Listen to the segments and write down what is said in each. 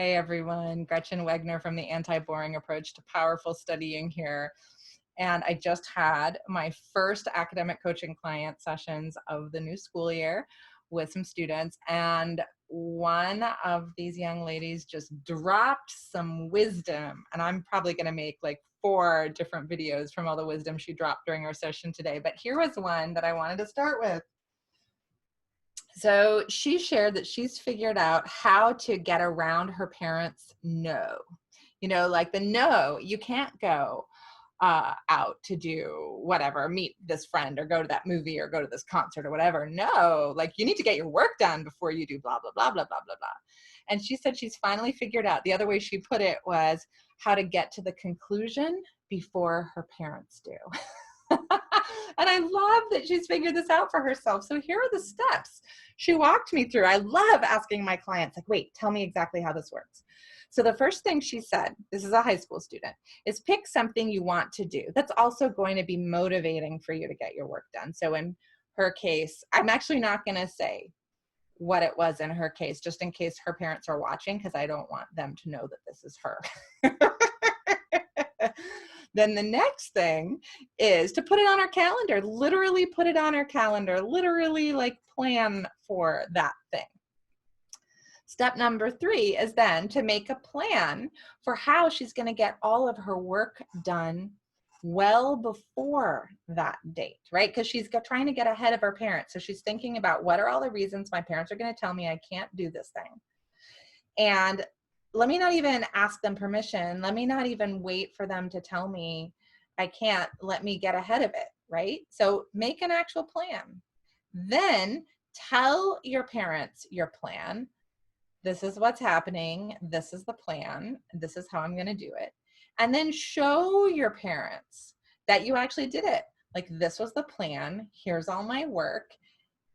Hey everyone, Gretchen Wegner from the Anti-Boring Approach to Powerful Studying here. And I just had my first academic coaching client sessions of the new school year with some students. And one of these young ladies just dropped some wisdom. And I'm probably going to make like 4 different videos from all the wisdom she dropped during our session today. But here was one that I wanted to start with. So she shared that she's figured out how to get around her parents' no. You know, like the no, you can't go out to do whatever, meet this friend or go to that movie or go to this concert or whatever. No, like you need to get your work done before you do blah, blah, blah, blah, blah, blah, blah. And she said she's finally figured out, the other way she put it was how to get to the conclusion before her parents do. And I love that she's figured this out for herself. So here are the steps she walked me through. I love asking my clients, like, wait, tell me exactly how this works. So the first thing she said, this is a high school student, is pick something you want to do that's also going to be motivating for you to get your work done. So in her case, I'm actually not going to say what it was in her case, just in case her parents are watching, because I don't want them to know that this is her. Then the next thing is to put it on our calendar, literally put it on our calendar, literally like plan for that thing. Step number 3 is then to make a plan for how she's going to get all of her work done well before that date, right? Because she's trying to get ahead of her parents. So she's thinking about what are all the reasons my parents are going to tell me I can't do this thing. And let me not even ask them permission. Let me not even wait for them to tell me I can't. Let me get ahead of it, right? So make an actual plan. Then tell your parents your plan. This is what's happening. This is the plan. This is how I'm going to do it. And then show your parents that you actually did it. Like, this was the plan. Here's all my work.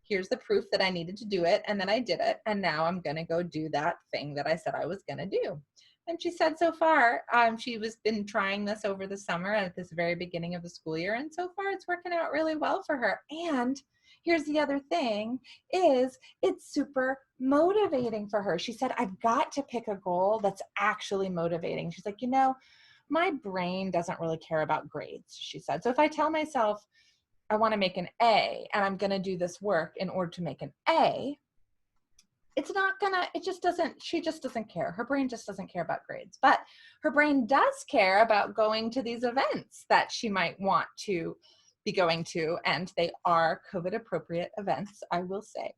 Here's the proof that I needed to do it, and then I did it, and now I'm going to go do that thing that I said I was going to do. And she said so far, she was been trying this over the summer at this very beginning of the school year, and so far it's working out really well for her. And here's the other thing, is it's super motivating for her. She said, I've got to pick a goal that's actually motivating. She's like, you know, my brain doesn't really care about grades, she said. So if I tell myself, I want to make an A and I'm going to do this work in order to make an A, it's not going to, she just doesn't care. Her brain just doesn't care about grades, but her brain does care about going to these events that she might want to be going to. And they are COVID appropriate events, I will say.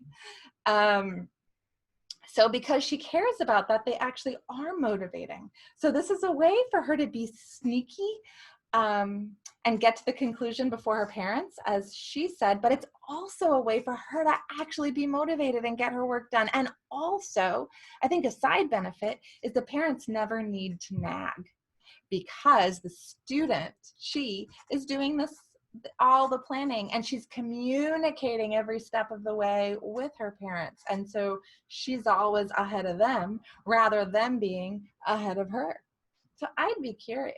So because she cares about that, they actually are motivating. So this is a way for her to be sneaky and get to the conclusion before her parents, as she said, but it's also a way for her to actually be motivated and get her work done. And also, I think a side benefit is the parents never need to nag, because the student, she is doing this, all the planning, and she's communicating every step of the way with her parents. And so she's always ahead of them rather than being ahead of her. So I'd be curious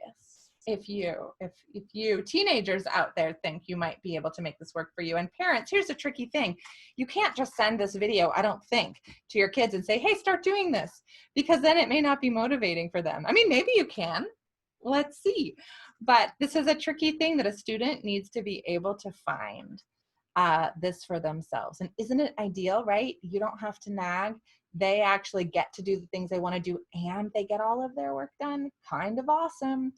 if you teenagers out there think you might be able to make this work for you. And parents, here's a tricky thing. You can't just send this video, I don't think, to your kids and say, hey, start doing this, because then it may not be motivating for them. I mean, maybe you can. Let's see. But this is a tricky thing that a student needs to be able to find this for themselves. And isn't it ideal, right? You don't have to nag. They actually get to do the things they want to do, and they get all of their work done. Kind of awesome.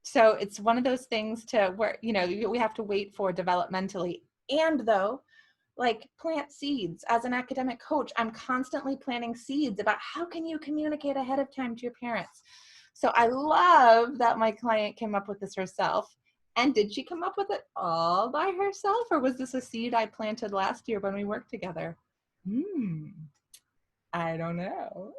So it's one of those things to where, you know, we have to wait for developmentally. And though, like, plant seeds. As an academic coach, I'm constantly planting seeds about how can you communicate ahead of time to your parents. So I love that my client came up with this herself. And did she come up with it all by herself, or was this a seed I planted last year when we worked together? I don't know.